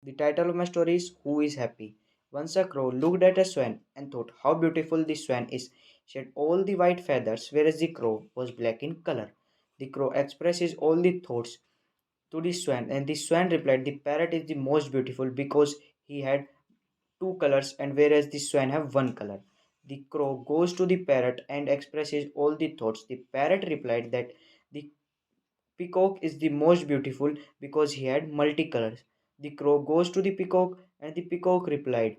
The title of my story is Who is Happy? Once a crow looked at a swan and thought how beautiful the swan is. She had all the white feathers, whereas the crow was black in color. The crow expressed his all the thoughts to the swan, and the swan replied, the parrot is the most beautiful because he had two colors, and whereas the swan have one color. The crow goes to the parrot and expresses all the thoughts. The parrot replied that the peacock is the most beautiful because he had multicolors. The crow goes to the peacock and the peacock replied.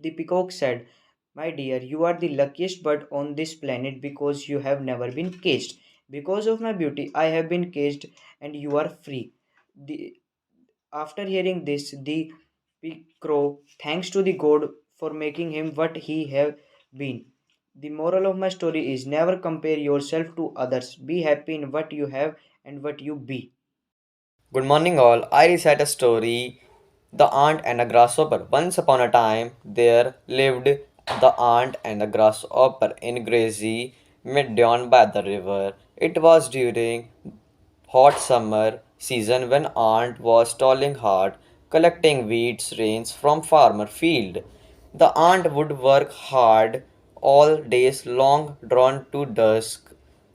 The peacock said, my dear, you are the luckiest bird on this planet because you have never been caged. Because of my beauty, I have been caged and you are free. The, After hearing this, the crow thanks to the god for making him what he have been. The moral of my story is never compare yourself to others. Be happy in what you have and what you be. Good morning, all. I recite a story The Ant and a Grasshopper. Once upon a time, there lived the ant and the grasshopper in grassy meadow by the river. It was during hot summer season when ant was toiling hard, collecting weeds, rains from farmer field. The ant would work hard all days long, drawn to dusk,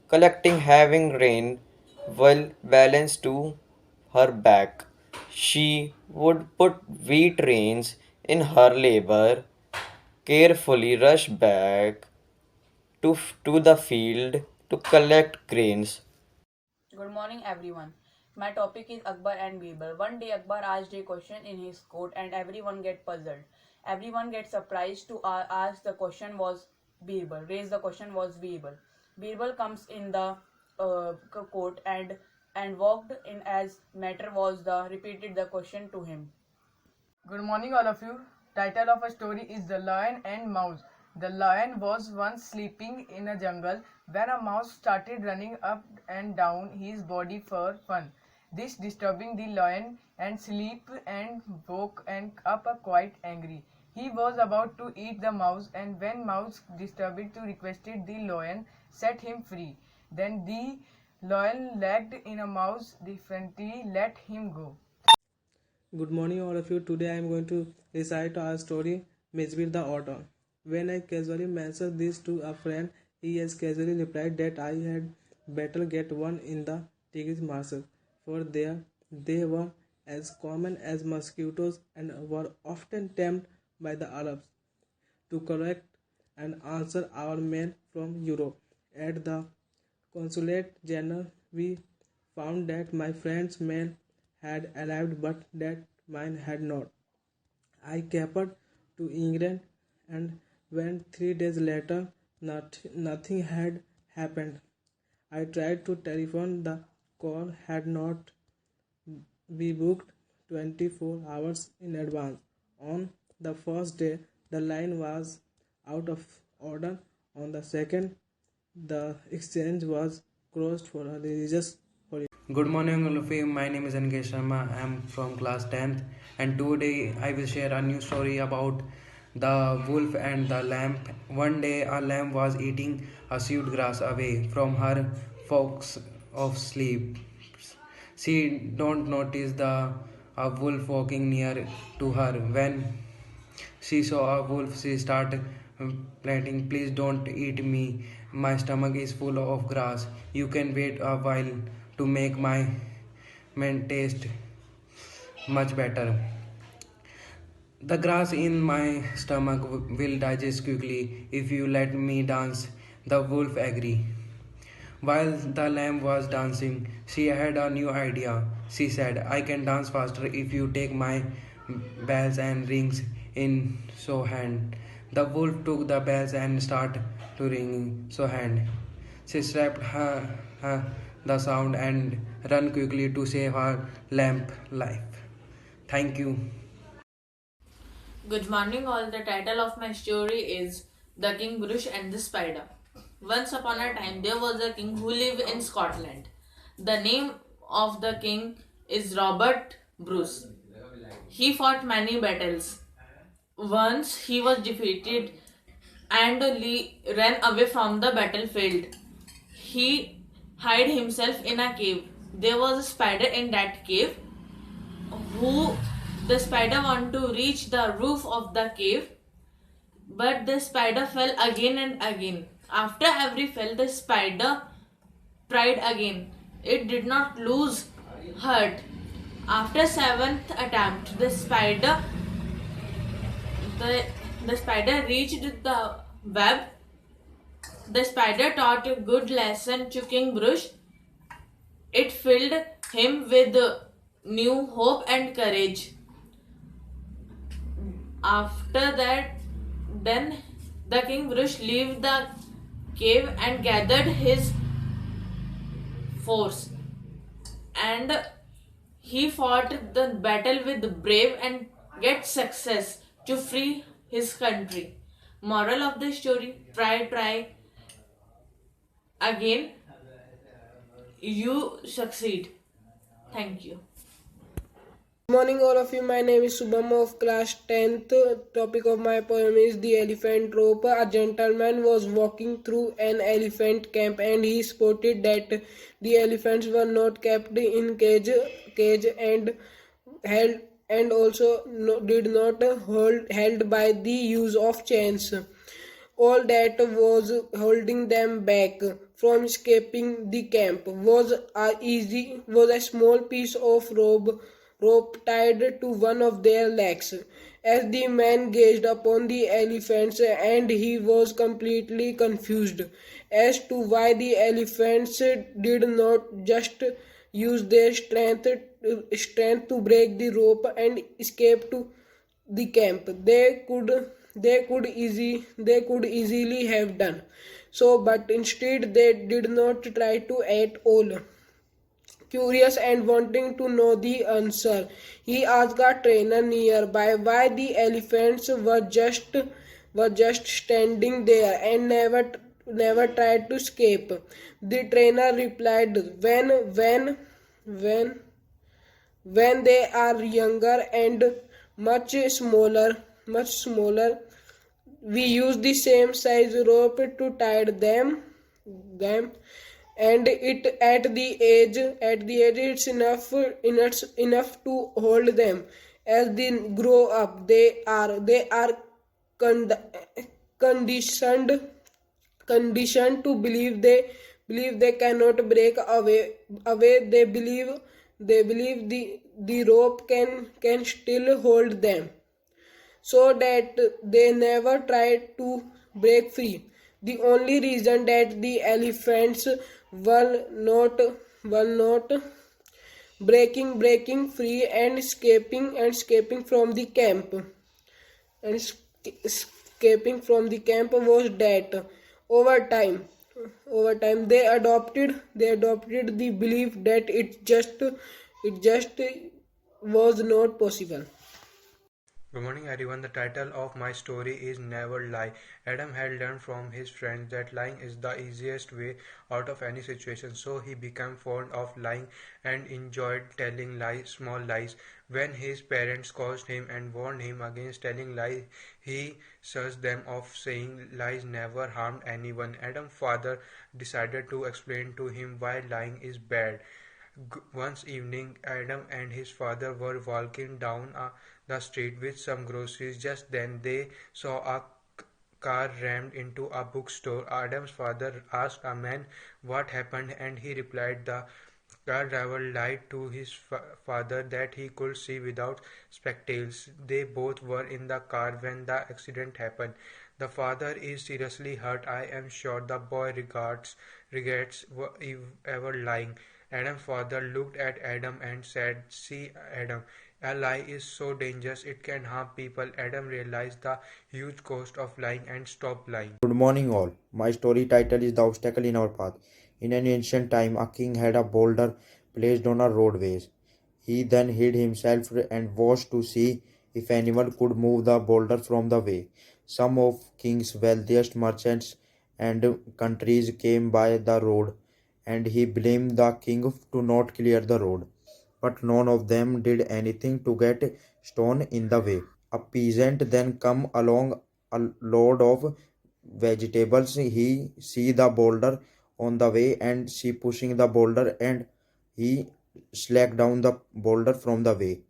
collecting having rain well balanced to her back. She would put wheat rains in her labor, carefully rush back to the field to collect grains. Good morning, everyone. My topic is Akbar and Weber. One day, Akbar asked a question in his court, and everyone get puzzled. Everyone gets surprised to ask the question was Birbal. Raise the question was Birbal. Birbal comes in the court and walked in as matter was the repeated the question to him. Good morning, all of you. Title of a story is The Lion and Mouse. The lion was once sleeping in a jungle when a mouse started running up and down his body for fun. This disturbing the lion and sleep and woke and up quite angry. He was about to eat the mouse, and when mouse disturbed to requested the lion set him free. Then the lion legged in a mouse differently let him go. Good morning, all of you. Today I am going to recite our story, Mizbir the Otter. When I casually mentioned this to a friend, he has casually replied that I had better get one in the Tigris market, for there they were as common as mosquitoes and were often tamed by the Arabs. To correct and answer our mail from Europe at the Consulate General, we found that my friend's mail had arrived but that mine had not. I capered to England, and when 3 days later nothing had happened, I tried to telephone. The call had not been booked 24 hours in advance. On the first day, the line was out of order. On the second, the exchange was closed for a religious. Good morning, all of you. My name is Ankesh Sharma. I am from class 10th, and today I will share a new story about the wolf and the lamb. One day, a lamb was eating a sweet grass away from her fox of sleep. She don't notice the a wolf walking near to her. When she saw a wolf, she started planting, please don't eat me. My stomach is full of grass. You can wait a while to make my men taste much better. The grass in my stomach will digest quickly if you let me dance. The wolf agreed. While the lamb was dancing, she had a new idea. She said, I can dance faster if you take my bells and rings in so hand. The wolf took the bells and started to ring so hand. She slapped the sound and ran quickly to save her lamb life. Thank you. Good morning, all. The title of my story is The King Bruce and the Spider. Once upon a time, there was a king who lived in Scotland. The name of the king is Robert Bruce. He fought many battles. Once he was defeated and ran away from the battlefield. He hid himself in a cave. There was a spider in that cave who The spider wanted to reach the roof of the cave, but the spider fell again and again. After every fall, the spider tried again. It did not lose heart. After seventh attempt, the, the spider reached the web. The spider taught a good lesson to King Brush. It filled him with new hope and courage. After that, then the King Brush left the cave and gathered his force, and he fought the battle with brave and get success to free his country. Moral of the story: try again, you succeed. Thank you. Good morning, all of you. My name is Subham of class 10th. Topic of my poem is The Elephant Rope. A gentleman was walking through an elephant camp and he spotted that the elephants were not kept in cage and held and also did not hold held by the use of chains. All that was holding them back from escaping the camp was a small piece of rope tied to one of their legs. As the man gazed upon the elephants, and he was completely confused as to why the elephants did not just use their strength to break the rope and escape to the camp. They could easily have done so, but instead they did not try to at all. Curious and wanting to know the answer, he asked a trainer nearby why the elephants were just standing there and never tried to escape. The trainer replied, when when they are younger and much smaller, we use the same size rope to tie them, and it at the age it's enough to hold them. As they grow up, they are con- conditioned to believe they cannot break away. They believe the rope can still hold them, so that they never try to break free. The only reason that the elephants were not breaking free and escaping from the camp and escaping from the camp was that over time over time they adopted the belief that it just was not possible. Good morning, everyone. The title of my story is Never Lie. Adam had learned from his friends that lying is the easiest way out of any situation, so he became fond of lying and enjoyed telling small lies. When his parents caused him and warned him against telling lies, he shushed them off, saying lies never harmed anyone. Adam's father decided to explain to him why lying is bad. Once evening, Adam and his father were walking down the street with some groceries. Just then, they saw a car rammed into a bookstore. Adam's father asked a man what happened, and he replied the car driver lied to his father that he could see without spectacles. They both were in the car when the accident happened. The father is seriously hurt. I am sure the boy regrets ever lying. Adam's father looked at Adam and said, "See, Adam, a lie is so dangerous it can harm people." Adam realized the huge cost of lying and stopped lying. Good morning, all. My story title is The Obstacle in Our Path. In an ancient time, a king had a boulder placed on a roadways. He then hid himself and watched to see if anyone could move the boulder from the way. Some of king's wealthiest merchants and countries came by the road, and he blamed the king to not clear the road. But none of them did anything to get stone in the way. A peasant then come along a load of vegetables. He see the boulder on the way and she pushing the boulder, and he slacked down the boulder from the way.